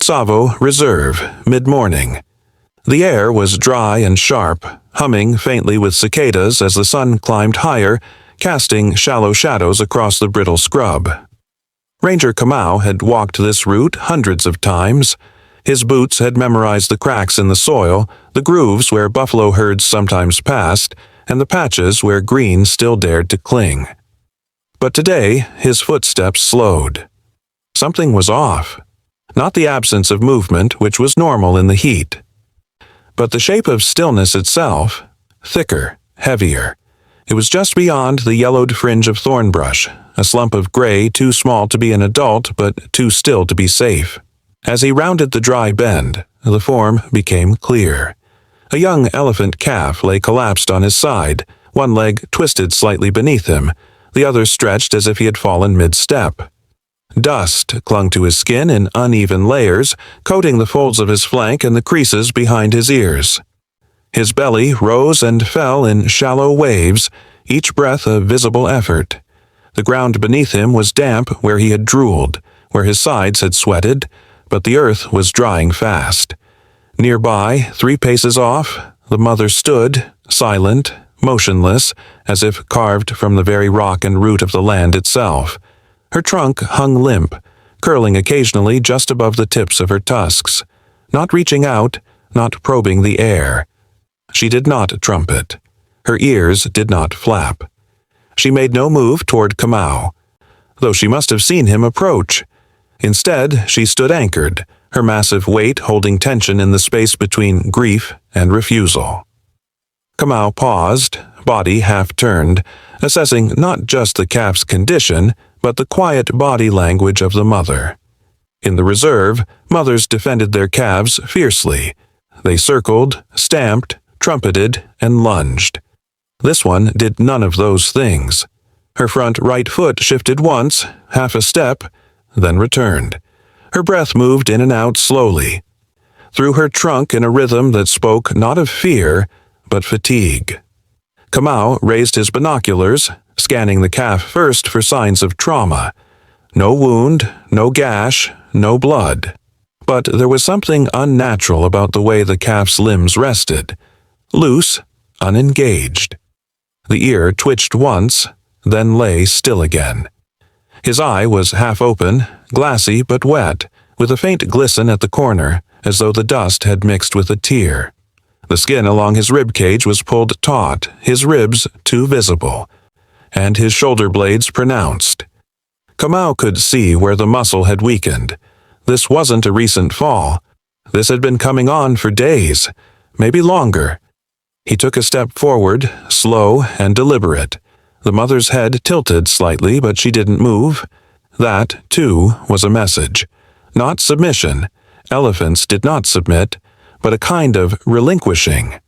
Tsavo Reserve, mid-morning. The air was dry and sharp, humming faintly with cicadas as the sun climbed higher, casting shallow shadows across the brittle scrub. Ranger Kamau had walked this route hundreds of times. His boots had memorized the cracks in the soil, the grooves where buffalo herds sometimes passed, and the patches where green still dared to cling. But today, his footsteps slowed. Something was off. Not the absence of movement, which was normal in the heat, but the shape of stillness itself, thicker, heavier. It was just beyond the yellowed fringe of thorn brush, a slump of gray too small to be an adult but too still to be safe. As he rounded the dry bend, the form became clear. A young elephant calf lay collapsed on his side, one leg twisted slightly beneath him, the other stretched as if he had fallen mid-step. Dust clung to his skin in uneven layers, coating the folds of his flank and the creases behind his ears. His belly rose and fell in shallow waves, each breath a visible effort. The ground beneath him was damp where he had drooled, where his sides had sweated, but the earth was drying fast. Nearby, 3 paces off, the mother stood, silent, motionless, as if carved from the very rock and root of the land itself. Her trunk hung limp, curling occasionally just above the tips of her tusks, not reaching out, not probing the air. She did not trumpet. Her ears did not flap. She made no move toward Kamau, though she must have seen him approach. Instead, she stood anchored, her massive weight holding tension in the space between grief and refusal. Kamau paused, body half-turned, assessing not just the calf's condition, but the quiet body language of the mother. In the reserve, mothers defended their calves fiercely. They circled, stamped, trumpeted, and lunged. This one did none of those things. Her front right foot shifted once, half a step, then returned. Her breath moved in and out slowly, through her trunk in a rhythm that spoke not of fear, but fatigue. Kamau raised his binoculars, scanning the calf first for signs of trauma. No wound, no gash, no blood. But there was something unnatural about the way the calf's limbs rested. Loose, unengaged. The ear twitched once, then lay still again. His eye was half open, glassy but wet, with a faint glisten at the corner, as though the dust had mixed with a tear. The skin along his rib cage was pulled taut, his ribs too visible, and his shoulder blades pronounced. Kamau could see where the muscle had weakened. This wasn't a recent fall. This had been coming on for days, maybe longer. He took a step forward, slow and deliberate. The mother's head tilted slightly, but she didn't move. That, too, was a message. Not submission. Elephants did not submit, but a kind of relinquishing.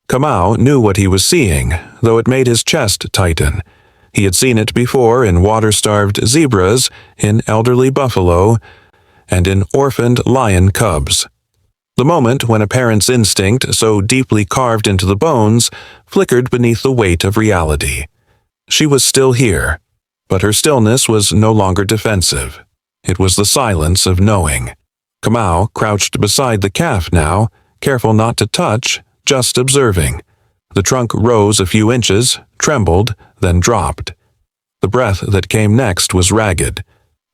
Kamau knew what he was seeing, though it made his chest tighten. He had seen it before in water-starved zebras, in elderly buffalo, and in orphaned lion cubs. The moment when a parent's instinct, so deeply carved into the bones, flickered beneath the weight of reality. She was still here, but her stillness was no longer defensive. It was the silence of knowing. Kamau crouched beside the calf now, careful not to touch, just observing. The trunk rose a few inches, trembled, then dropped. The breath that came next was ragged.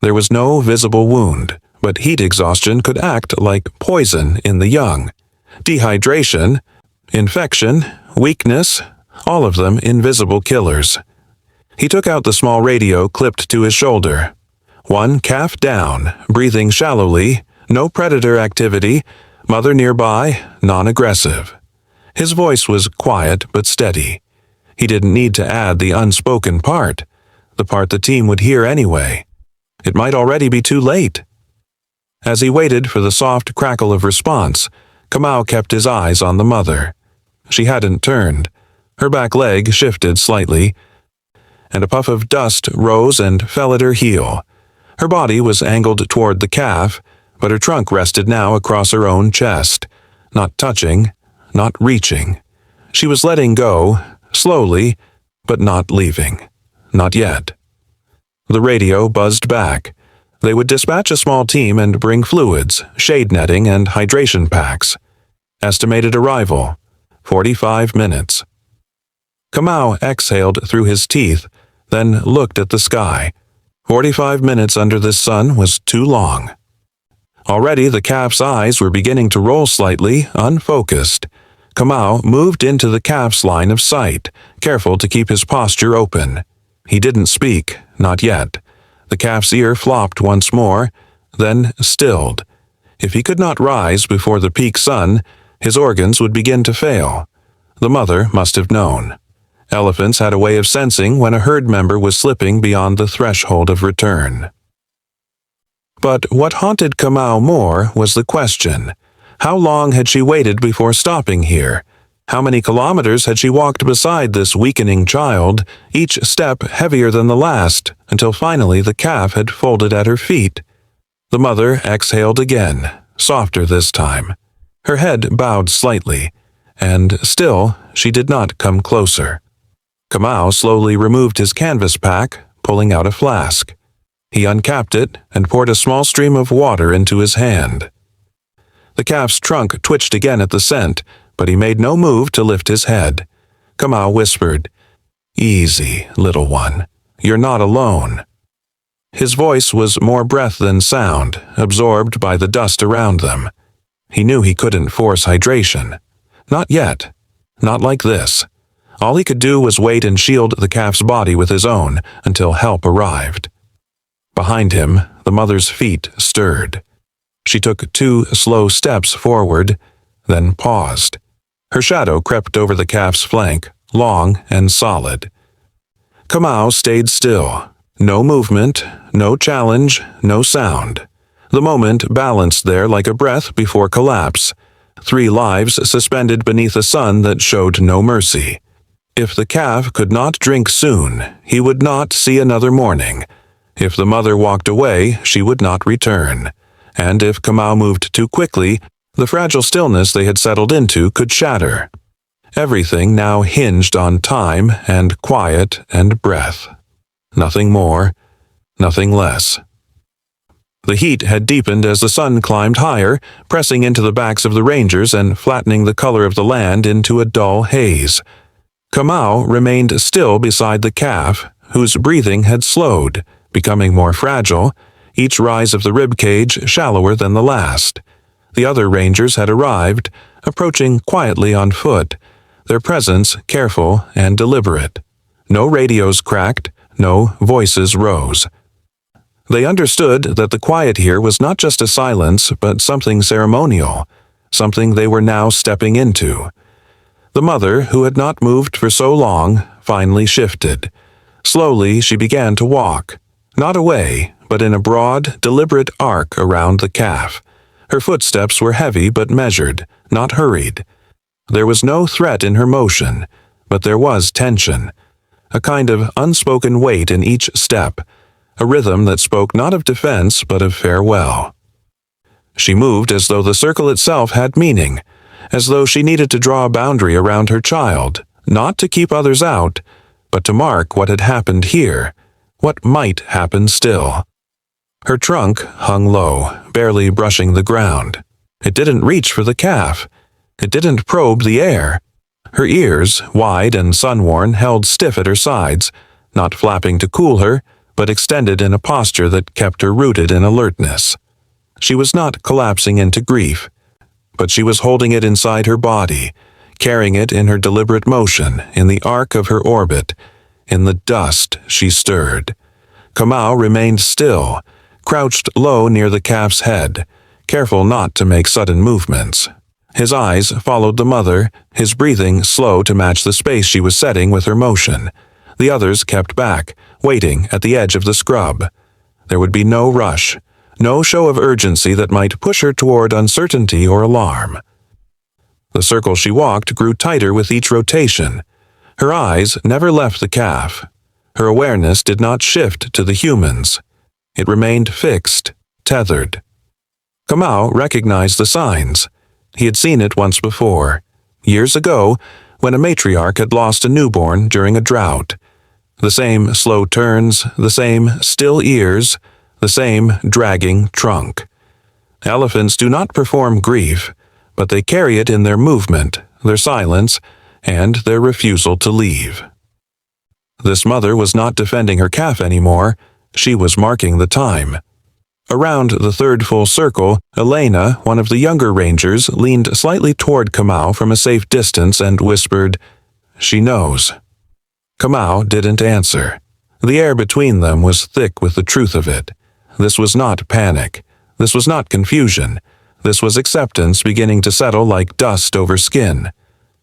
There was no visible wound, but heat exhaustion could act like poison in the young. Dehydration, infection, weakness, all of them invisible killers. He took out the small radio clipped to his shoulder. One calf down, breathing shallowly, no predator activity, mother nearby, non-aggressive. His voice was quiet but steady. He didn't need to add the unspoken part, the part the team would hear anyway. It might already be too late. As he waited for the soft crackle of response, Kamau kept his eyes on the mother. She hadn't turned. Her back leg shifted slightly, and a puff of dust rose and fell at her heel. Her body was angled toward the calf, but her trunk rested now across her own chest, not touching, not reaching. She was letting go, slowly, but not leaving. Not yet. The radio buzzed back. They would dispatch a small team and bring fluids, shade netting, and hydration packs. Estimated arrival, 45 minutes. Kamau exhaled through his teeth, then looked at the sky. 45 minutes under this sun was too long. Already the calf's eyes were beginning to roll slightly, unfocused. Kamau moved into the calf's line of sight, careful to keep his posture open. He didn't speak, not yet. The calf's ear flopped once more, then stilled. If he could not rise before the peak sun, his organs would begin to fail. The mother must have known. Elephants had a way of sensing when a herd member was slipping beyond the threshold of return. But what haunted Kamau more was the question. How long had she waited before stopping here? How many kilometers had she walked beside this weakening child, each step heavier than the last, until finally the calf had folded at her feet? The mother exhaled again, softer this time. Her head bowed slightly, and still she did not come closer. Kamau slowly removed his canvas pack, pulling out a flask. He uncapped it and poured a small stream of water into his hand. The calf's trunk twitched again at the scent, but he made no move to lift his head. Kamau whispered, "Easy, little one. You're not alone." His voice was more breath than sound, absorbed by the dust around them. He knew he couldn't force hydration. Not yet. Not like this. All he could do was wait and shield the calf's body with his own until help arrived. Behind him, the mother's feet stirred. She took 2 slow steps forward, then paused. Her shadow crept over the calf's flank, long and solid. Kamau stayed still. No movement, no challenge, no sound. The moment balanced there like a breath before collapse. 3 lives suspended beneath a sun that showed no mercy. If the calf could not drink soon, he would not see another morning. If the mother walked away, she would not return. And if Kamau moved too quickly, the fragile stillness they had settled into could shatter. Everything now hinged on time and quiet and breath. Nothing more, nothing less. The heat had deepened as the sun climbed higher, pressing into the backs of the rangers and flattening the color of the land into a dull haze. Kamau remained still beside the calf, whose breathing had slowed, becoming more fragile, each rise of the rib cage shallower than the last. The other rangers had arrived, approaching quietly on foot, their presence careful and deliberate. No radios cracked, no voices rose. They understood that the quiet here was not just a silence, but something ceremonial, something they were now stepping into. The mother, who had not moved for so long, finally shifted. Slowly she began to walk, not away, but in a broad, deliberate arc around the calf. Her footsteps were heavy but measured, not hurried. There was no threat in her motion, but there was tension, a kind of unspoken weight in each step, a rhythm that spoke not of defense but of farewell. She moved as though the circle itself had meaning, as though she needed to draw a boundary around her child, not to keep others out, but to mark what had happened here, what might happen still. Her trunk hung low, barely brushing the ground. It didn't reach for the calf. It didn't probe the air. Her ears, wide and sun-worn, held stiff at her sides, not flapping to cool her, but extended in a posture that kept her rooted in alertness. She was not collapsing into grief, but she was holding it inside her body, carrying it in her deliberate motion, in the arc of her orbit. In the dust she stirred. Kamau remained still, crouched low near the calf's head, careful not to make sudden movements. His eyes followed the mother, his breathing slow to match the space she was setting with her motion. The others kept back, waiting at the edge of the scrub. There would be no rush, no show of urgency that might push her toward uncertainty or alarm. The circle she walked grew tighter with each rotation. Her eyes never left the calf. Her awareness did not shift to the humans. It remained fixed, tethered. Kamau recognized the signs. He had seen it once before, years ago, when a matriarch had lost a newborn during a drought. The same slow turns, the same still ears, the same dragging trunk. Elephants do not perform grief, but they carry it in their movement, their silence, and their refusal to leave. This mother was not defending her calf anymore, she was marking the time. Around the third full circle, Elena, one of the younger rangers, leaned slightly toward Kamau from a safe distance and whispered, "She knows." Kamau didn't answer. The air between them was thick with the truth of it. This was not panic. This was not confusion. This was acceptance beginning to settle like dust over skin.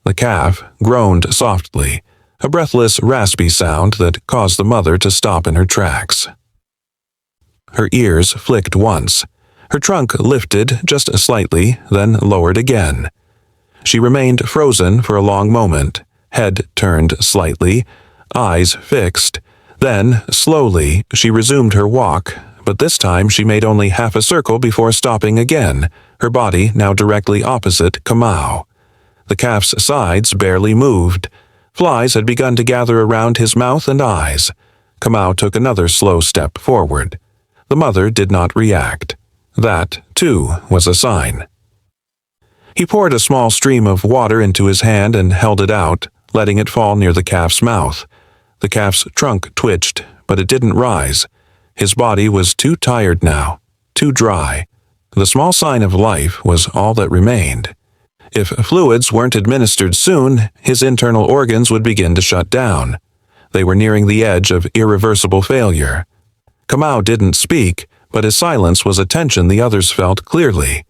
The calf groaned softly, a breathless, raspy sound that caused the mother to stop in her tracks. Her ears flicked once. Her trunk lifted just slightly, then lowered again. She remained frozen for a long moment, head turned slightly, eyes fixed. Then, slowly, she resumed her walk, but this time she made only half a circle before stopping again, her body now directly opposite Kamau. The calf's sides barely moved. Flies had begun to gather around his mouth and eyes. Kamau took another slow step forward. The mother did not react. That, too, was a sign. He poured a small stream of water into his hand and held it out, letting it fall near the calf's mouth. The calf's trunk twitched, but it didn't rise. His body was too tired now, too dry. The small sign of life was all that remained. If fluids weren't administered soon, his internal organs would begin to shut down. They were nearing the edge of irreversible failure. Kamau didn't speak, but his silence was a tension the others felt clearly.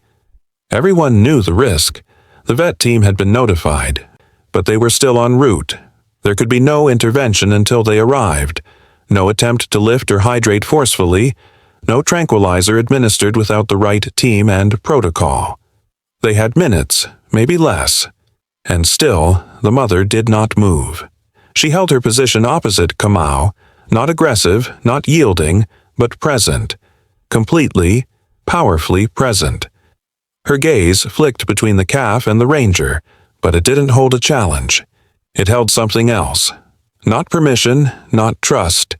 Everyone knew the risk. The vet team had been notified, but they were still en route. There could be no intervention until they arrived, no attempt to lift or hydrate forcefully, no tranquilizer administered without the right team and protocol. They had minutes, maybe less. And still, the mother did not move. She held her position opposite Kamau, not aggressive, not yielding, but present. Completely, powerfully present. Her gaze flicked between the calf and the ranger, but it didn't hold a challenge. It held something else. Not permission, not trust,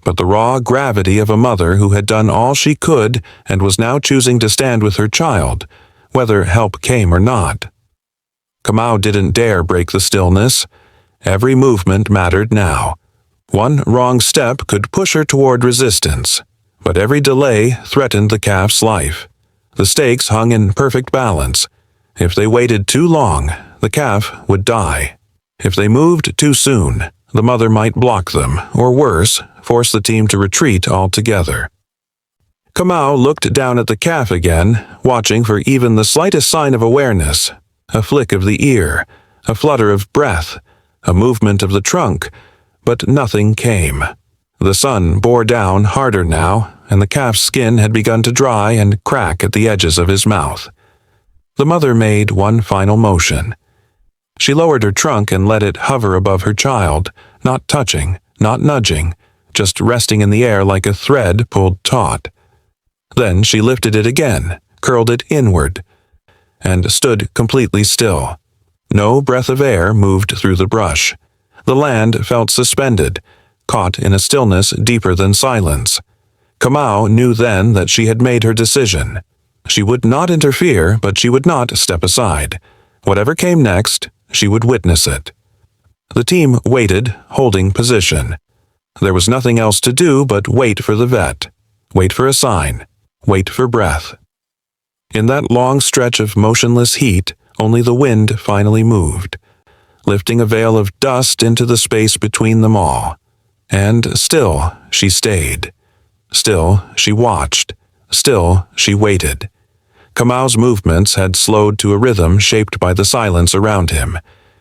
but the raw gravity of a mother who had done all she could and was now choosing to stand with her child, whether help came or not. Kamau didn't dare break the stillness. Every movement mattered now. One wrong step could push her toward resistance, but every delay threatened the calf's life. The stakes hung in perfect balance. If they waited too long, the calf would die. If they moved too soon, the mother might block them, or worse, force the team to retreat altogether. Kamau looked down at the calf again, watching for even the slightest sign of awareness. A flick of the ear, a flutter of breath, a movement of the trunk, but nothing came. The sun bore down harder now, and the calf's skin had begun to dry and crack at the edges of his mouth. The mother made one final motion. She lowered her trunk and let it hover above her child, not touching, not nudging, just resting in the air like a thread pulled taut. Then she lifted it again, curled it inward, and stood completely still. No breath of air moved through the brush. The land felt suspended, caught in a stillness deeper than silence. Kamau knew then that she had made her decision. She would not interfere, but she would not step aside. Whatever came next, she would witness it. The team waited, holding position. There was nothing else to do but wait for the vet, wait for a sign, wait for breath. In that long stretch of motionless heat, only the wind finally moved, lifting a veil of dust into the space between them all. And still she stayed. Still she watched. Still she waited. Kamau's movements had slowed to a rhythm shaped by the silence around him.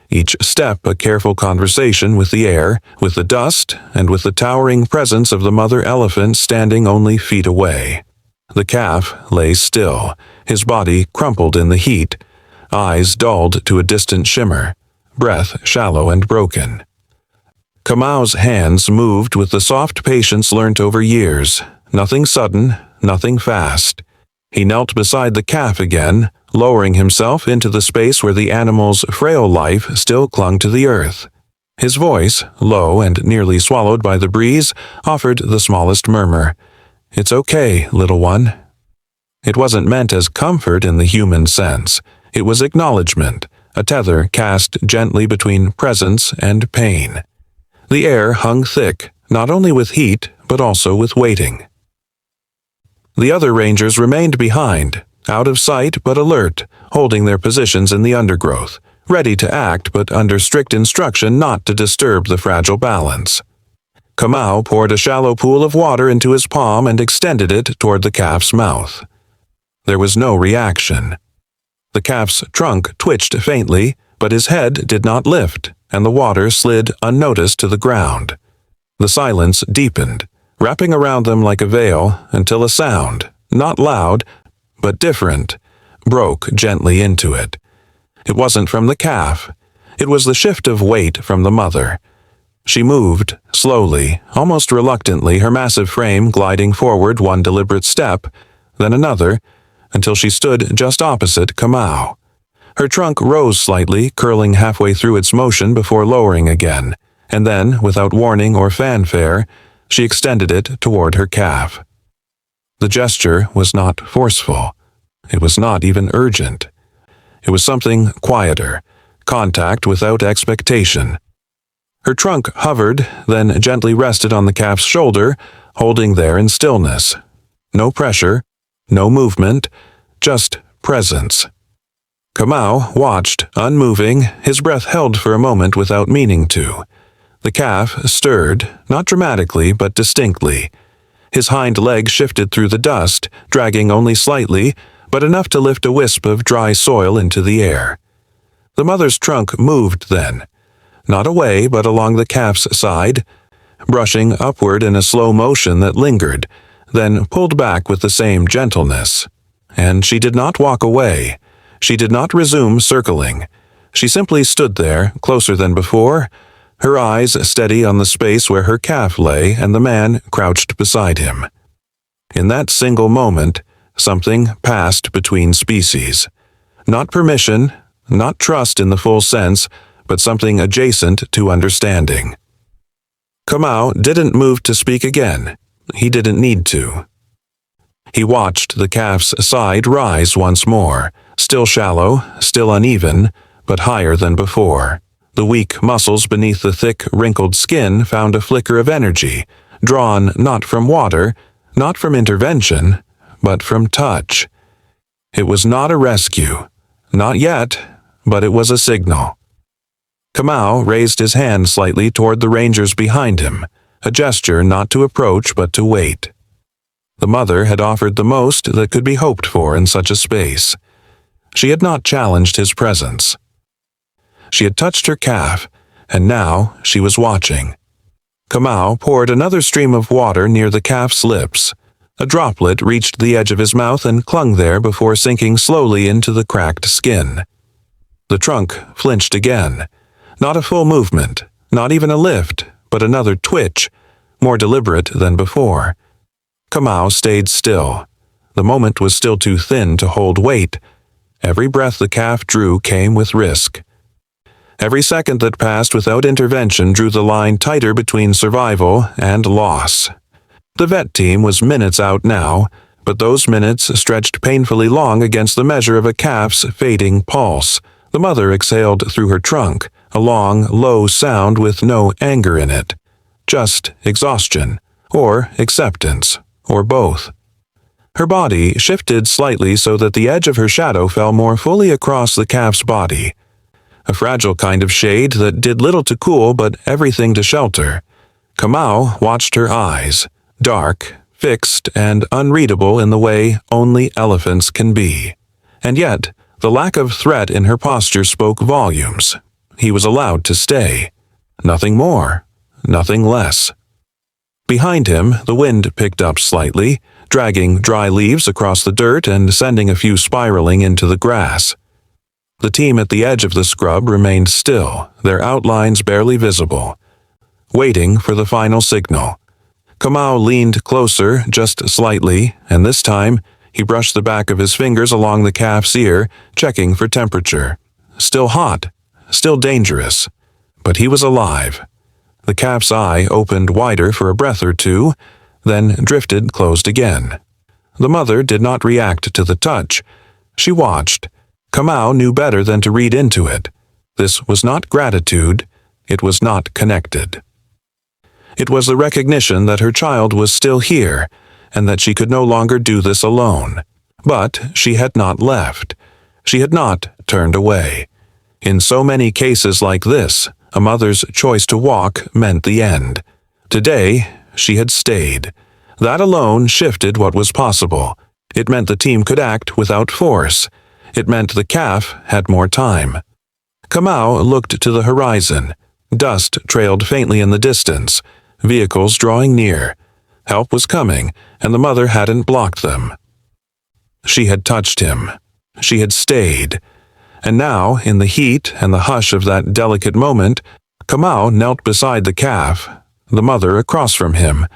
Each step a careful conversation with the air, with the dust, and with the towering presence of the mother elephant standing only feet away. The calf lay still, his body crumpled in the heat, eyes dulled to a distant shimmer, breath shallow and broken. Kamau's hands moved with the soft patience learnt over years, nothing sudden, nothing fast. He knelt beside the calf again, lowering himself into the space where the animal's frail life still clung to the earth. His voice, low and nearly swallowed by the breeze, offered the smallest murmur. "It's okay, little one." It wasn't meant as comfort in the human sense. It was acknowledgement, a tether cast gently between presence and pain. The air hung thick, not only with heat, but also with waiting. The other rangers remained behind, out of sight but alert, holding their positions in the undergrowth, ready to act but under strict instruction not to disturb the fragile balance. Kamau poured a shallow pool of water into his palm and extended it toward the calf's mouth. There was no reaction. The calf's trunk twitched faintly, but his head did not lift, and the water slid unnoticed to the ground. The silence deepened, wrapping around them like a veil, until a sound, not loud, but different, broke gently into it. It wasn't from the calf. It was the shift of weight from the mother. She moved, slowly, almost reluctantly, her massive frame gliding forward one deliberate step, then another, until she stood just opposite Kamau. Her trunk rose slightly, curling halfway through its motion before lowering again, and then, without warning or fanfare, she extended it toward her calf. The gesture was not forceful. It was not even urgent. It was something quieter, contact without expectation. Her trunk hovered, then gently rested on the calf's shoulder, holding there in stillness. No pressure, no movement, just presence. Kamau watched, unmoving, his breath held for a moment without meaning to. The calf stirred, not dramatically but distinctly. His hind leg shifted through the dust, dragging only slightly, but enough to lift a wisp of dry soil into the air. The mother's trunk moved then, not away but along the calf's side, brushing upward in a slow motion that lingered, then pulled back with the same gentleness. And she did not walk away. She did not resume circling. She simply stood there, closer than before, her eyes steady on the space where her calf lay and the man crouched beside him. In that single moment, something passed between species. Not permission, not trust in the full sense, but something adjacent to understanding. Kamau didn't move to speak again. He didn't need to. He watched the calf's side rise once more, still shallow, still uneven, but higher than before. The weak muscles beneath the thick, wrinkled skin found a flicker of energy, drawn not from water, not from intervention, but from touch. It was not a rescue. Not yet, but it was a signal. Kamau raised his hand slightly toward the rangers behind him, a gesture not to approach but to wait. The mother had offered the most that could be hoped for in such a space. She had not challenged his presence. She had touched her calf, and now she was watching. Kamau poured another stream of water near the calf's lips. A droplet reached the edge of his mouth and clung there before sinking slowly into the cracked skin. The trunk flinched again. Not a full movement, not even a lift, but another twitch, more deliberate than before. Kamau stayed still. The moment was still too thin to hold weight. Every breath the calf drew came with risk. Every second that passed without intervention drew the line tighter between survival and loss. The vet team was minutes out now, but those minutes stretched painfully long against the measure of a calf's fading pulse. The mother exhaled through her trunk, a long, low sound with no anger in it. Just exhaustion, or acceptance, or both. Her body shifted slightly so that the edge of her shadow fell more fully across the calf's body. A fragile kind of shade that did little to cool but everything to shelter. Kamau watched her eyes, dark, fixed, and unreadable in the way only elephants can be. And yet, the lack of threat in her posture spoke volumes. He was allowed to stay. Nothing more, nothing less. Behind him, the wind picked up slightly, dragging dry leaves across the dirt and sending a few spiraling into the grass. The team at the edge of the scrub remained still, their outlines barely visible, waiting for the final signal. Kamau leaned closer, just slightly, and this time he brushed the back of his fingers along the calf's ear, checking for temperature. Still hot, still dangerous, but he was alive. The calf's eye opened wider for a breath or two, then drifted closed again. The mother did not react to the touch. She watched. Kamau knew better than to read into it. This was not gratitude. It was not connected. It was the recognition that her child was still here, and that she could no longer do this alone. But she had not left. She had not turned away. In so many cases like this, a mother's choice to walk meant the end. Today, she had stayed. That alone shifted what was possible. It meant the team could act without force. It meant the calf had more time. Kamau looked to the horizon. Dust trailed faintly in the distance, vehicles drawing near. Help was coming, and the mother hadn't blocked them. She had touched him. She had stayed. And now, in the heat and the hush of that delicate moment, Kamau knelt beside the calf, the mother across from him,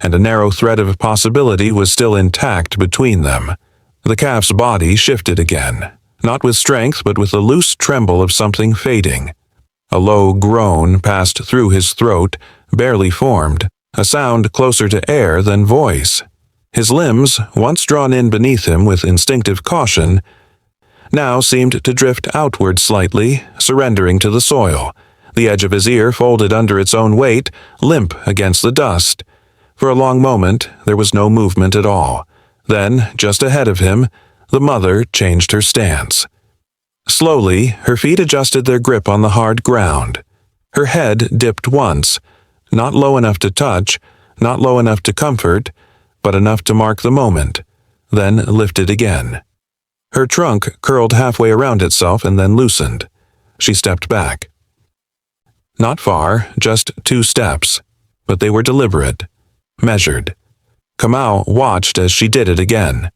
and a narrow thread of possibility was still intact between them. The calf's body shifted again, not with strength but with a loose tremble of something fading. A low groan passed through his throat, barely formed, a sound closer to air than voice. His limbs, once drawn in beneath him with instinctive caution, now seemed to drift outward slightly, surrendering to the soil, the edge of his ear folded under its own weight, limp against the dust. For a long moment, there was no movement at all. Then, just ahead of him, the mother changed her stance. Slowly, her feet adjusted their grip on the hard ground. Her head dipped once, not low enough to touch, not low enough to comfort, but enough to mark the moment, then lifted again. Her trunk curled halfway around itself and then loosened. She stepped back. Not far, just 2 steps, but they were deliberate, measured. Kamau watched as she did it again.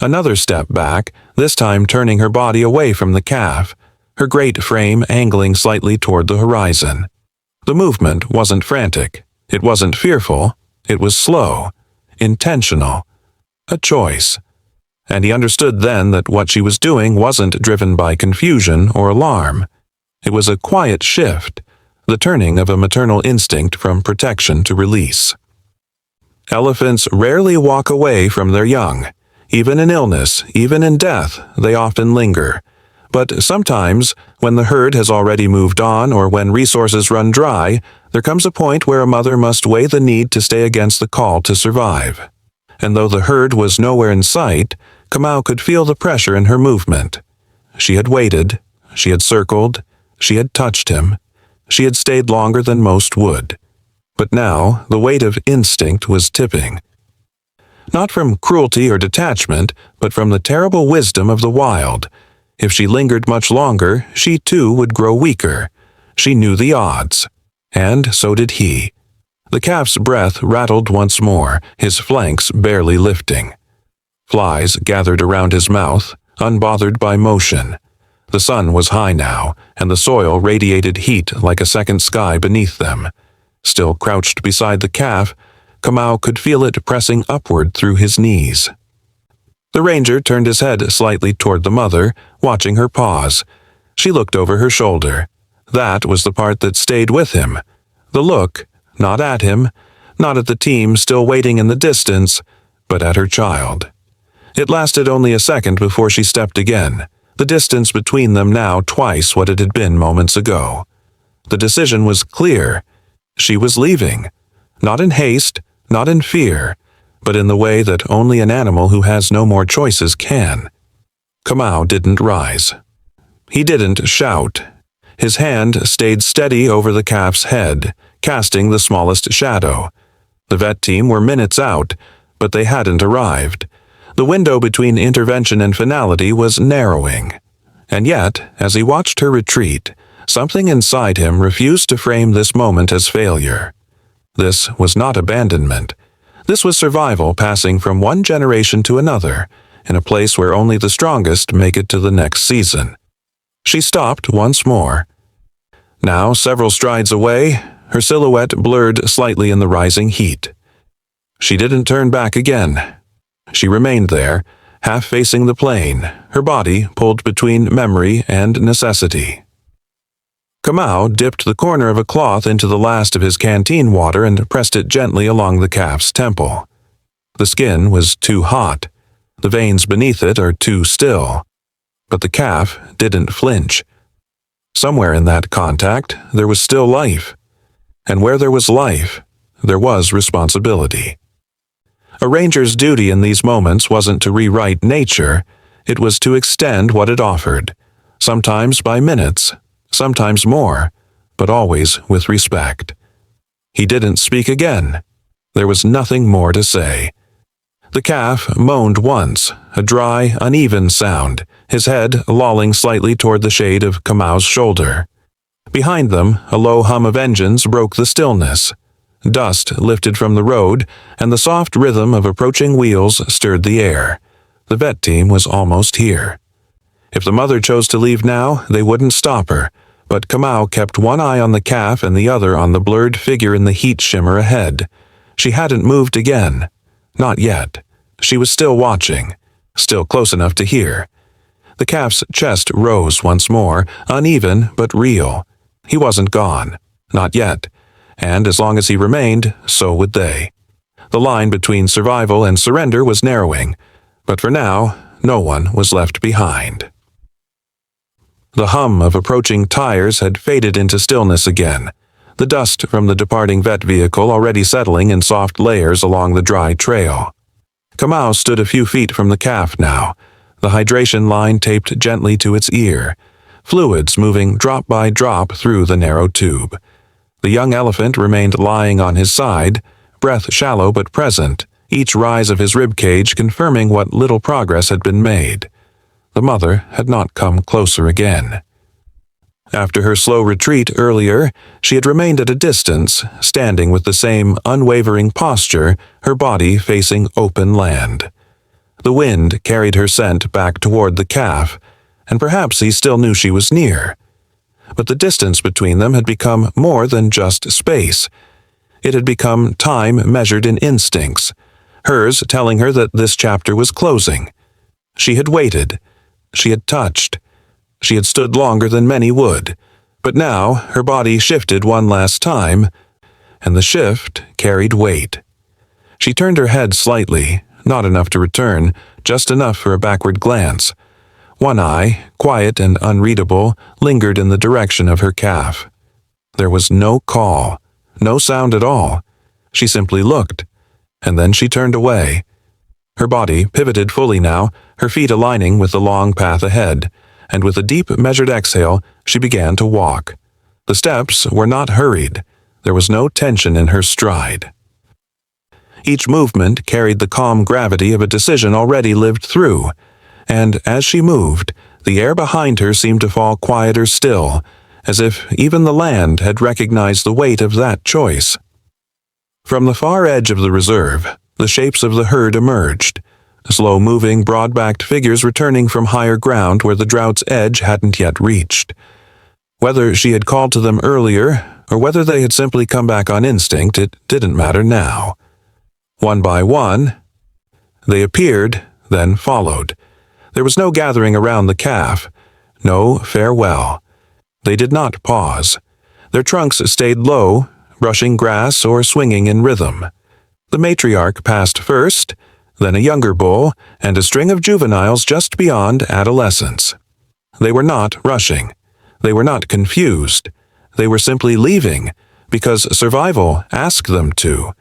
Another step back, this time turning her body away from the calf, her great frame angling slightly toward the horizon. The movement wasn't frantic. It wasn't fearful. It was slow, intentional, a choice. And he understood then that what she was doing wasn't driven by confusion or alarm. It was a quiet shift, the turning of a maternal instinct from protection to release. Elephants rarely walk away from their young. Even in illness, even in death, they often linger. But sometimes, when the herd has already moved on or when resources run dry, there comes a point where a mother must weigh the need to stay against the call to survive. And though the herd was nowhere in sight, Kamau could feel the pressure in her movement. She had waited, she had circled, she had touched him, she had stayed longer than most would. But now, the weight of instinct was tipping. Not from cruelty or detachment, but from the terrible wisdom of the wild. If she lingered much longer, she too would grow weaker. She knew the odds. And so did he. The calf's breath rattled once more, his flanks barely lifting. Flies gathered around his mouth, unbothered by motion. The sun was high now, and the soil radiated heat like a second sky beneath them. Still crouched beside the calf, Kamau could feel it pressing upward through his knees. The ranger turned his head slightly toward the mother, watching her pause. She looked over her shoulder. That was the part that stayed with him. The look, not at him, not at the team still waiting in the distance, but at her child. It lasted only a second before she stepped again, the distance between them now twice what it had been moments ago. The decision was clear. She was leaving. Not in haste, not in fear, but in the way that only an animal who has no more choices can. Kamau didn't rise. He didn't shout. His hand stayed steady over the calf's head, casting the smallest shadow. The vet team were minutes out, but they hadn't arrived. The window between intervention and finality was narrowing. And yet, as he watched her retreat, something inside him refused to frame this moment as failure. This was not abandonment. This was survival passing from one generation to another, in a place where only the strongest make it to the next season. She stopped once more. Now, several strides away, her silhouette blurred slightly in the rising heat. She didn't turn back again. She remained there, half facing the plain, her body pulled between memory and necessity. Kamau dipped the corner of a cloth into the last of his canteen water and pressed it gently along the calf's temple. The skin was too hot. The veins beneath it are too still. But the calf didn't flinch. Somewhere in that contact, there was still life. And where there was life, there was responsibility. A ranger's duty in these moments wasn't to rewrite nature, it was to extend what it offered, sometimes by minutes, sometimes more, but always with respect. He didn't speak again. There was nothing more to say. The calf moaned once, a dry, uneven sound, his head lolling slightly toward the shade of Kamau's shoulder. Behind them, a low hum of engines broke the stillness. Dust lifted from the road, and the soft rhythm of approaching wheels stirred the air. The vet team was almost here. If the mother chose to leave now, they wouldn't stop her, but Kamau kept one eye on the calf and the other on the blurred figure in the heat shimmer ahead. She hadn't moved again. Not yet. She was still watching, still close enough to hear. The calf's chest rose once more, uneven but real. He wasn't gone. Not yet. And as long as he remained, so would they. The line between survival and surrender was narrowing, but for now, no one was left behind. The hum of approaching tires had faded into stillness again, the dust from the departing vet vehicle already settling in soft layers along the dry trail. Kamau stood a few feet from the calf now, the hydration line taped gently to its ear, fluids moving drop by drop through the narrow tube. The young elephant remained lying on his side, breath shallow but present, each rise of his rib cage confirming what little progress had been made. The mother had not come closer again. After her slow retreat earlier, she had remained at a distance, standing with the same unwavering posture, her body facing open land. The wind carried her scent back toward the calf, and perhaps he still knew she was near. But the distance between them had become more than just space. It had become time measured in instincts, hers telling her that this chapter was closing. She had waited. She had touched. She had stood longer than many would, but now her body shifted one last time, and the shift carried weight. She turned her head slightly, not enough to return, just enough for a backward glance. One eye, quiet and unreadable, lingered in the direction of her calf. There was no call, no sound at all. She simply looked, and then she turned away. Her body pivoted fully now, her feet aligning with the long path ahead, and with a deep, measured exhale, she began to walk. The steps were not hurried. There was no tension in her stride. Each movement carried the calm gravity of a decision already lived through, and as she moved, the air behind her seemed to fall quieter still, as if even the land had recognized the weight of that choice. From the far edge of the reserve, the shapes of the herd emerged, slow-moving, broad-backed figures returning from higher ground where the drought's edge hadn't yet reached. Whether she had called to them earlier, or whether they had simply come back on instinct, it didn't matter now. One by one, they appeared, then followed. There was no gathering around the calf, no farewell. They did not pause. Their trunks stayed low, brushing grass or swinging in rhythm. The matriarch passed first, then a younger bull, and a string of juveniles just beyond adolescence. They were not rushing. They were not confused. They were simply leaving, because survival asked them to.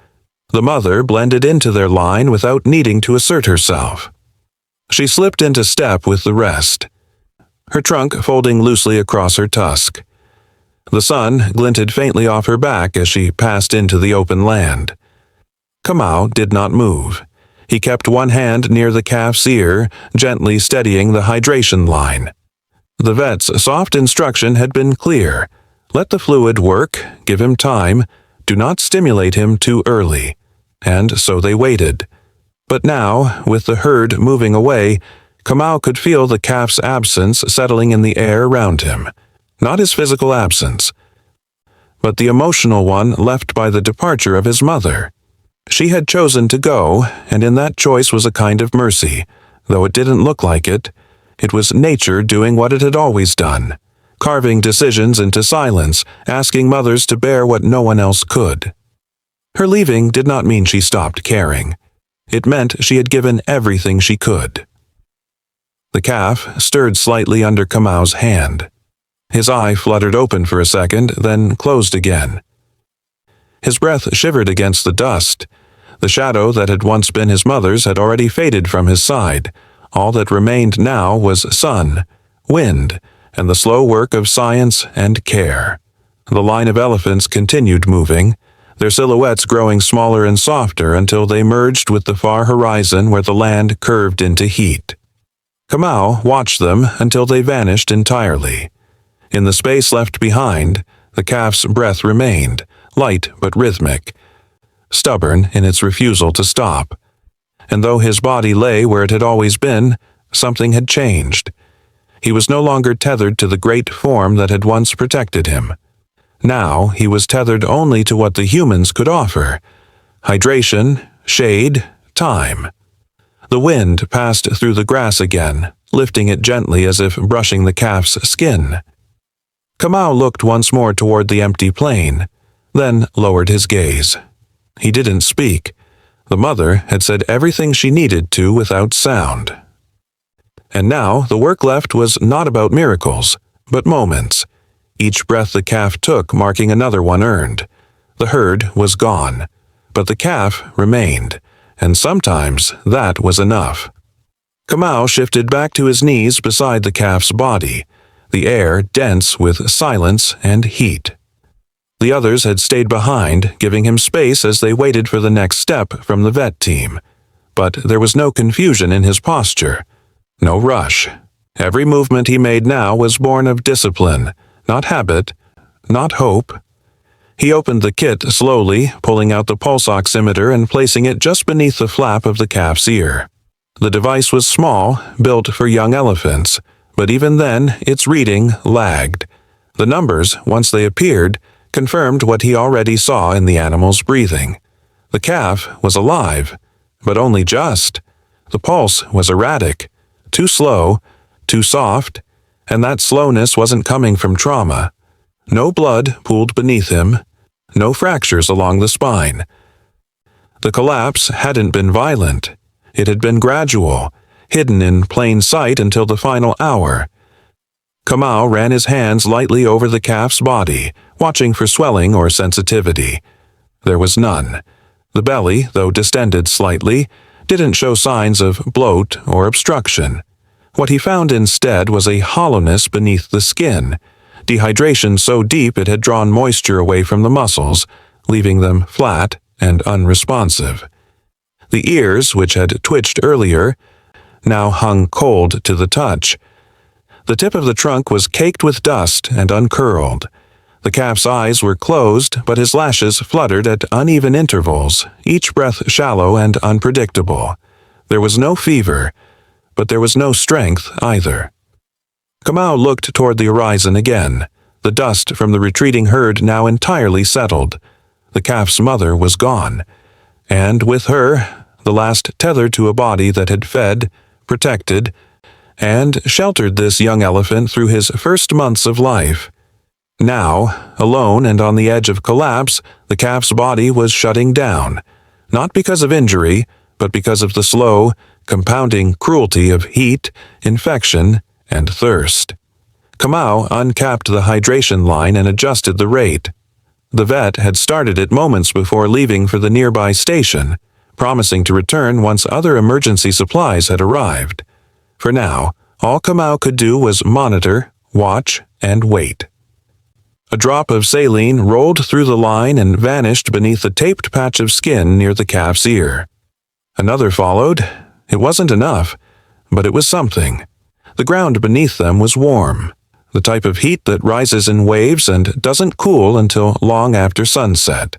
The mother blended into their line without needing to assert herself. She slipped into step with the rest, her trunk folding loosely across her tusk. The sun glinted faintly off her back as she passed into the open land. Kamau did not move. He kept one hand near the calf's ear, gently steadying the hydration line. The vet's soft instruction had been clear. Let the fluid work, give him time, do not stimulate him too early. And so they waited. But now, with the herd moving away, Kamau could feel the calf's absence settling in the air around him. Not his physical absence, but the emotional one left by the departure of his mother. She had chosen to go, and in that choice was a kind of mercy. Though it didn't look like it, it was nature doing what it had always done, carving decisions into silence, asking mothers to bear what no one else could. Her leaving did not mean she stopped caring. It meant she had given everything she could. The calf stirred slightly under Kamau's hand. His eye fluttered open for a second, then closed again. His breath shivered against the dust. The shadow that had once been his mother's had already faded from his side. All that remained now was sun, wind, and the slow work of science and care. The line of elephants continued moving, their silhouettes growing smaller and softer until they merged with the far horizon where the land curved into heat. Kamau watched them until they vanished entirely. In the space left behind, the calf's breath remained, light but rhythmic, stubborn in its refusal to stop. And though his body lay where it had always been, something had changed. He was no longer tethered to the great form that had once protected him. Now he was tethered only to what the humans could offer: hydration, shade, time. The wind passed through the grass again, lifting it gently as if brushing the calf's skin. Kamau looked once more toward the empty plain, then lowered his gaze. He didn't speak. The mother had said everything she needed to without sound. And now the work left was not about miracles, but moments. Each breath the calf took marking another one earned. The herd was gone, but the calf remained, and sometimes that was enough. Kamau shifted back to his knees beside the calf's body, the air dense with silence and heat. The others had stayed behind, giving him space as they waited for the next step from the vet team. But there was no confusion in his posture, no rush. Every movement he made now was born of discipline, not habit, not hope. He opened the kit slowly, pulling out the pulse oximeter and placing it just beneath the flap of the calf's ear. The device was small, built for young elephants, but even then its reading lagged. The numbers, once they appeared, confirmed what he already saw in the animal's breathing. The calf was alive, but only just. The pulse was erratic, too slow, too soft, and that slowness wasn't coming from trauma. No blood pooled beneath him, no fractures along the spine. The collapse hadn't been violent. It had been gradual, hidden in plain sight until the final hour. Kamau ran his hands lightly over the calf's body, watching for swelling or sensitivity. There was none. The belly, though distended slightly, didn't show signs of bloat or obstruction. What he found instead was a hollowness beneath the skin, dehydration so deep it had drawn moisture away from the muscles, leaving them flat and unresponsive. The ears, which had twitched earlier, now hung cold to the touch. The tip of the trunk was caked with dust and uncurled. The calf's eyes were closed, but his lashes fluttered at uneven intervals, each breath shallow and unpredictable. There was no fever, but there was no strength either. Kamau looked toward the horizon again, the dust from the retreating herd now entirely settled. The calf's mother was gone, and with her, the last tether to a body that had fed, protected, and sheltered this young elephant through his first months of life. Now, alone and on the edge of collapse, the calf's body was shutting down, not because of injury, but because of the slow, compounding cruelty of heat, infection, and thirst. Kamau uncapped the hydration line and adjusted the rate. The vet had started it moments before leaving for the nearby station, promising to return once other emergency supplies had arrived. For now, all Kamau could do was monitor, watch, and wait. A drop of saline rolled through the line and vanished beneath a taped patch of skin near the calf's ear. Another followed. It wasn't enough, but it was something. The ground beneath them was warm, the type of heat that rises in waves and doesn't cool until long after sunset.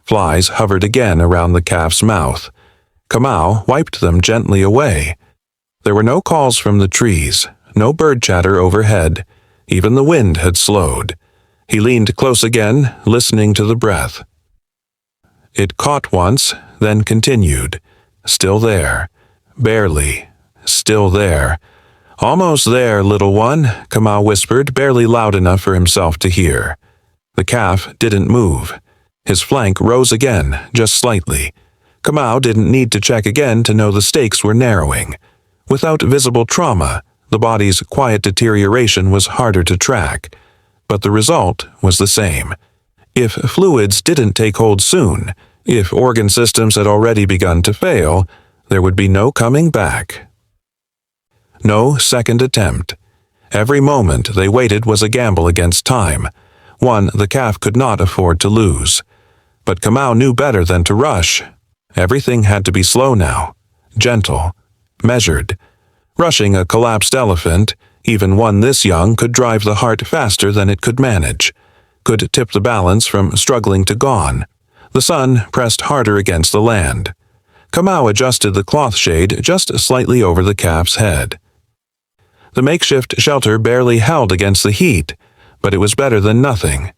Flies hovered again around the calf's mouth. Kamau wiped them gently away. There were no calls from the trees, no bird chatter overhead. Even the wind had slowed. He leaned close again, listening to the breath. It caught once, then continued. Still there. Barely. Still there. Almost there, little one, Kamau whispered, barely loud enough for himself to hear. The calf didn't move. His flank rose again, just slightly. Kamau didn't need to check again to know the stakes were narrowing. Without visible trauma, the body's quiet deterioration was harder to track. But the result was the same. If fluids didn't take hold soon, if organ systems had already begun to fail, there would be no coming back. No second attempt. Every moment they waited was a gamble against time, one the calf could not afford to lose. But Kamau knew better than to rush. Everything had to be slow now, gentle, measured. Rushing a collapsed elephant, even one this young, could drive the heart faster than it could manage, could tip the balance from struggling to gone. The sun pressed harder against the land. Kamau adjusted the cloth shade just slightly over the calf's head. The makeshift shelter barely held against the heat, but it was better than nothing.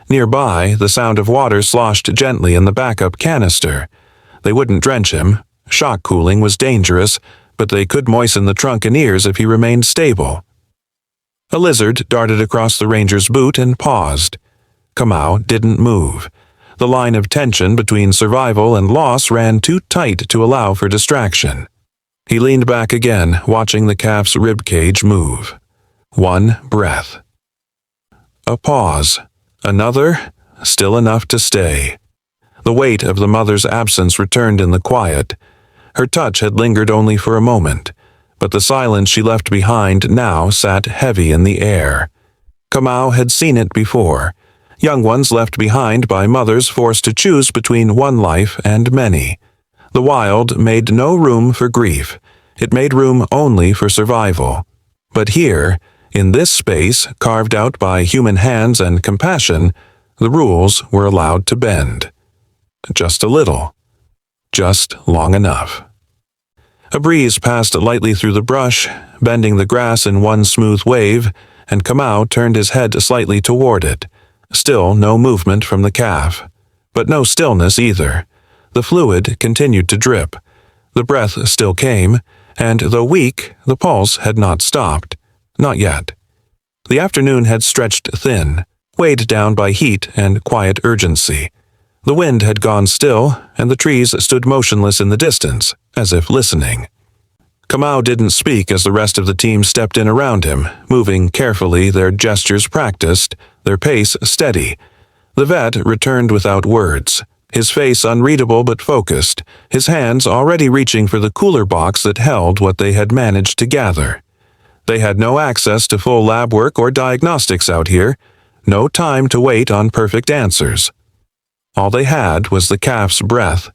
Nearby, the sound of water sloshed gently in the backup canister. They wouldn't drench him. Shock cooling was dangerous, but they could moisten the trunk and ears if he remained stable. A lizard darted across the ranger's boot and paused. Kamau didn't move. The line of tension between survival and loss ran too tight to allow for distraction. He leaned back again, watching the calf's rib cage move. One breath. A pause. Another, still enough to stay. The weight of the mother's absence returned in the quiet. Her touch had lingered only for a moment, but the silence she left behind now sat heavy in the air. Kamau had seen it before. Young ones left behind by mothers forced to choose between one life and many. The wild made no room for grief. It made room only for survival. But here, in this space carved out by human hands and compassion, the rules were allowed to bend. Just a little. Just long enough. A breeze passed lightly through the brush, bending the grass in one smooth wave, and Kamau turned his head slightly toward it. Still no movement from the calf. But no stillness either. The fluid continued to drip. The breath still came, and though weak, the pulse had not stopped. Not yet. The afternoon had stretched thin, weighed down by heat and quiet urgency. The wind had gone still, and the trees stood motionless in the distance, as if listening. Kamau didn't speak as the rest of the team stepped in around him, moving carefully, their gestures practiced, their pace steady. The vet returned without words, his face unreadable but focused, his hands already reaching for the cooler box that held what they had managed to gather. They had no access to full lab work or diagnostics out here, no time to wait on perfect answers. All they had was the calf's breath,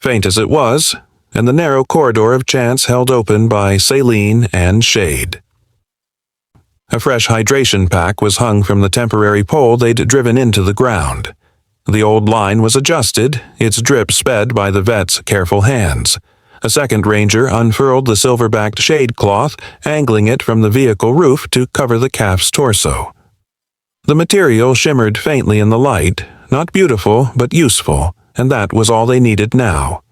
faint as it was, and the narrow corridor of chance held open by saline and shade. A fresh hydration pack was hung from the temporary pole they'd driven into the ground. The old line was adjusted, its drip sped by the vet's careful hands. A second ranger unfurled the silver-backed shade cloth, angling it from the vehicle roof to cover the calf's torso. The material shimmered faintly in the light, not beautiful but useful, and that was all they needed now.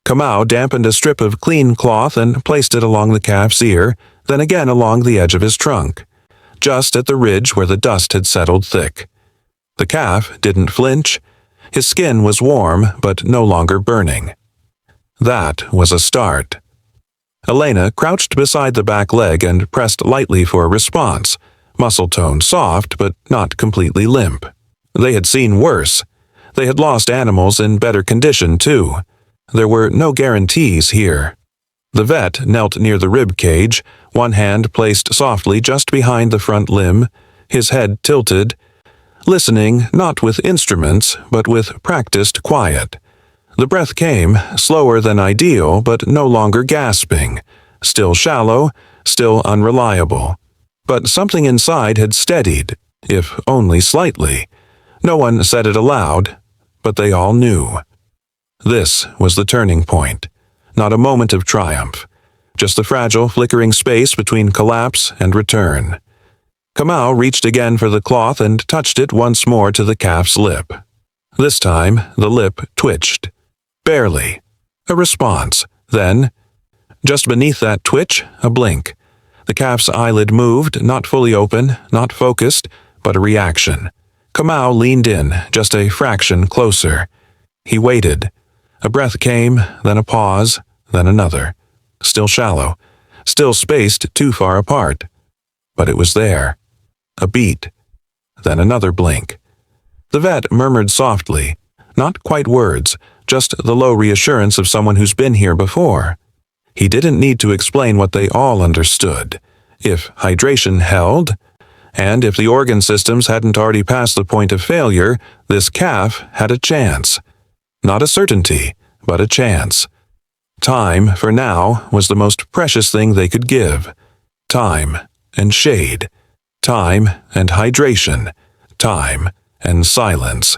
Kamau dampened a strip of clean cloth and placed it along the calf's ear, then again along the edge of his trunk, just at the ridge where the dust had settled thick. The calf didn't flinch. His skin was warm, but no longer burning. That was a start. Elena crouched beside the back leg and pressed lightly for a response, muscle tone soft but not completely limp. They had seen worse. They had lost animals in better condition, too. There were no guarantees here. The vet knelt near the rib cage, one hand placed softly just behind the front limb, his head tilted, listening not with instruments, but with practiced quiet. The breath came, slower than ideal, but no longer gasping, still shallow, still unreliable. But something inside had steadied, if only slightly. No one said it aloud, but they all knew. This was the turning point, not a moment of triumph, just the fragile, flickering space between collapse and return. Kamau reached again for the cloth and touched it once more to the calf's lip. This time, the lip twitched. Barely. A response. Then, just beneath that twitch, a blink. The calf's eyelid moved, not fully open, not focused, but a reaction. Kamau leaned in, just a fraction closer. He waited. A breath came, then a pause, then another. Still shallow, still spaced too far apart. But it was there. A beat, then another blink. The vet murmured softly, not quite words, just the low reassurance of someone who's been here before. He didn't need to explain what they all understood. If hydration held, and if the organ systems hadn't already passed the point of failure, this calf had a chance. Not a certainty, but a chance. Time, for now, was the most precious thing they could give. Time and shade. Time and hydration. Time and silence.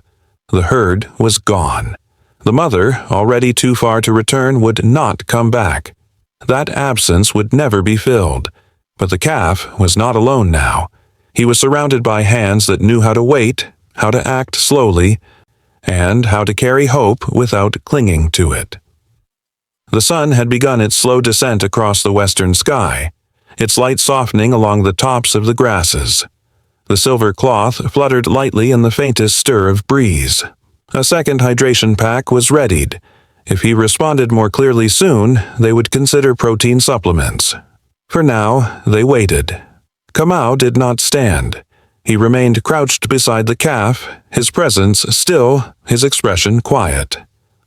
The herd was gone. The mother, already too far to return, would not come back. That absence would never be filled. But the calf was not alone now. He was surrounded by hands that knew how to wait, how to act slowly, and how to carry hope without clinging to it. The sun had begun its slow descent across the western sky, its light softening along the tops of the grasses. The silver cloth fluttered lightly in the faintest stir of breeze. A second hydration pack was readied. If he responded more clearly soon, they would consider protein supplements. For now, they waited. Kamau did not stand. He remained crouched beside the calf, his presence still, his expression quiet.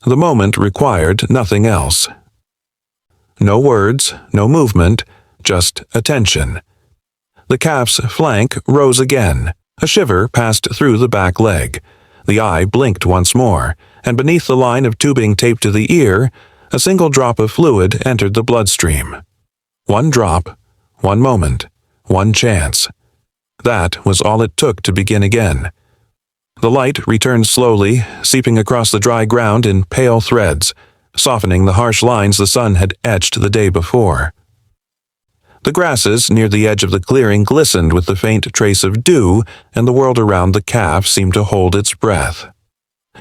The moment required nothing else. No words, no movement, just attention. The calf's flank rose again. A shiver passed through the back leg. The eye blinked once more, and beneath the line of tubing taped to the ear, a single drop of fluid entered the bloodstream. One drop, one moment, one chance. That was all it took to begin again. The light returned slowly, seeping across the dry ground in pale threads, softening the harsh lines the sun had etched the day before. The grasses near the edge of the clearing glistened with the faint trace of dew, and the world around the calf seemed to hold its breath.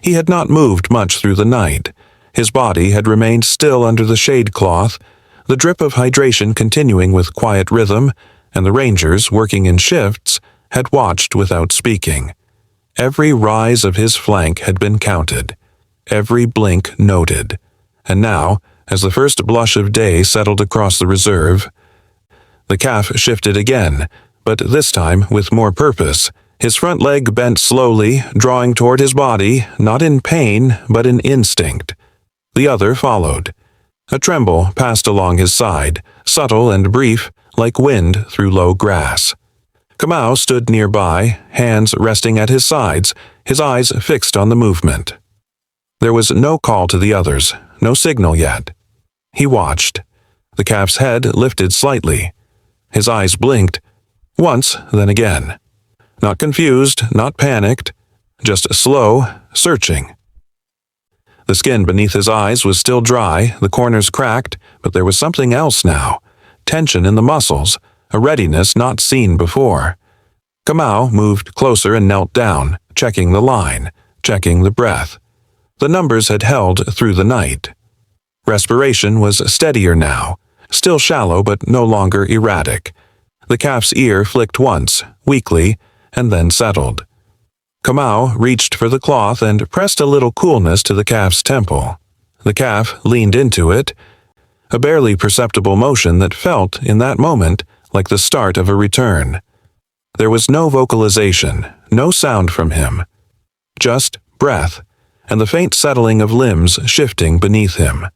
He had not moved much through the night. His body had remained still under the shade cloth, the drip of hydration continuing with quiet rhythm, and the rangers, working in shifts, had watched without speaking. Every rise of his flank had been counted, every blink noted, and now, as the first blush of day settled across the reserve, the calf shifted again, but this time with more purpose. His front leg bent slowly, drawing toward his body, not in pain, but in instinct. The other followed. A tremble passed along his side, subtle and brief, like wind through low grass. Kamau stood nearby, hands resting at his sides, his eyes fixed on the movement. There was no call to the others, no signal yet. He watched. The calf's head lifted slightly. His eyes blinked, once, then again. Not confused, not panicked, just slow, searching. The skin beneath his eyes was still dry, the corners cracked, but there was something else now. Tension in the muscles, a readiness not seen before. Kamau moved closer and knelt down, checking the line, checking the breath. The numbers had held through the night. Respiration was steadier now, still shallow but no longer erratic. The calf's ear flicked once, weakly, and then settled. Kamau reached for the cloth and pressed a little coolness to the calf's temple. The calf leaned into it, a barely perceptible motion that felt, in that moment, like the start of a return. There was no vocalization, no sound from him. Just breath, and the faint settling of limbs shifting beneath him.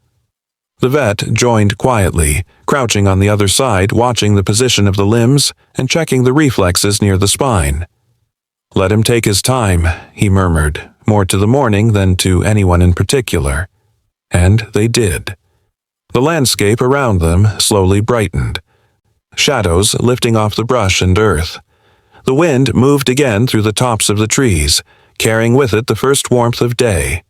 The vet joined quietly, crouching on the other side, watching the position of the limbs and checking the reflexes near the spine. "Let him take his time," he murmured, more to the morning than to anyone in particular. And they did. The landscape around them slowly brightened, shadows lifting off the brush and earth. The wind moved again through the tops of the trees, carrying with it the first warmth of day.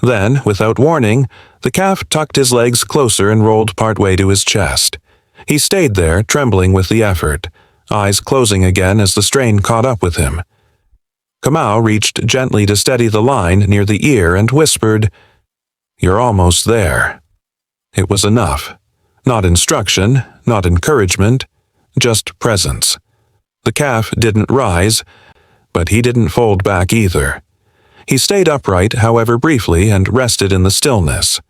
Then, without warning, the calf tucked his legs closer and rolled partway to his chest. He stayed there, trembling with the effort, eyes closing again as the strain caught up with him. Kamau reached gently to steady the line near the ear and whispered, "You're almost there." It was enough. Not instruction, not encouragement, just presence. The calf didn't rise, but he didn't fold back either. He stayed upright, however briefly, and rested in the stillness.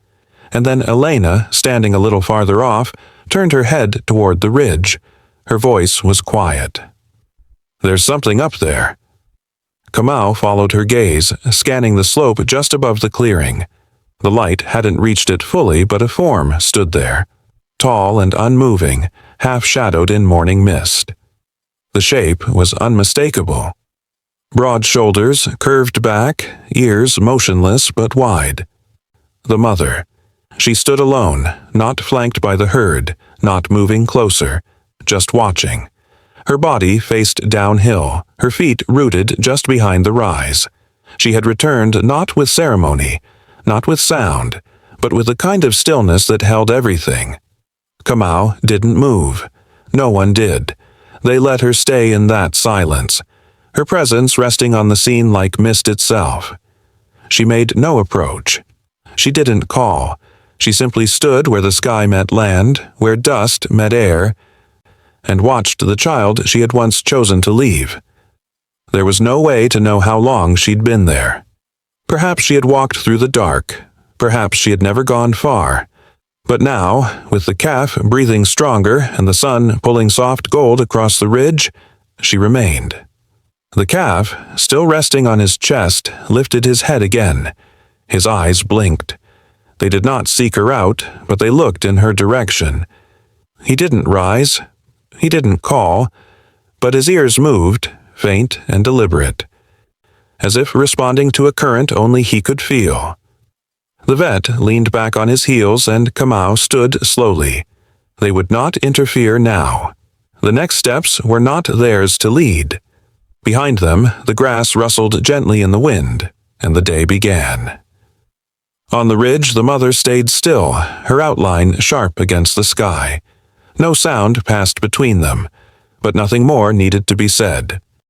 And then Elena, standing a little farther off, turned her head toward the ridge. Her voice was quiet. "There's something up there." Kamau followed her gaze, scanning the slope just above the clearing. The light hadn't reached it fully, but a form stood there, tall and unmoving, half-shadowed in morning mist. The shape was unmistakable. Broad shoulders, curved back, ears motionless but wide. The mother. She stood alone, not flanked by the herd, not moving closer, just watching. Her body faced downhill, her feet rooted just behind the rise. She had returned not with ceremony, not with sound, but with a kind of stillness that held everything. Kamau didn't move. No one did. They let her stay in that silence, her presence resting on the scene like mist itself. She made no approach. She didn't call. She simply stood where the sky met land, where dust met air, and watched the child she had once chosen to leave. There was no way to know how long she'd been there. Perhaps she had walked through the dark. Perhaps she had never gone far. But now, with the calf breathing stronger and the sun pulling soft gold across the ridge, she remained. The calf, still resting on his chest, lifted his head again. His eyes blinked. They did not seek her out, but they looked in her direction. He didn't rise. He didn't call, but his ears moved, faint and deliberate, as if responding to a current only he could feel. The vet leaned back on his heels and Kamau stood slowly. They would not interfere now. The next steps were not theirs to lead. Behind them, the grass rustled gently in the wind, and the day began. On the ridge, the mother stayed still, her outline sharp against the sky. No sound passed between them, but nothing more needed to be said.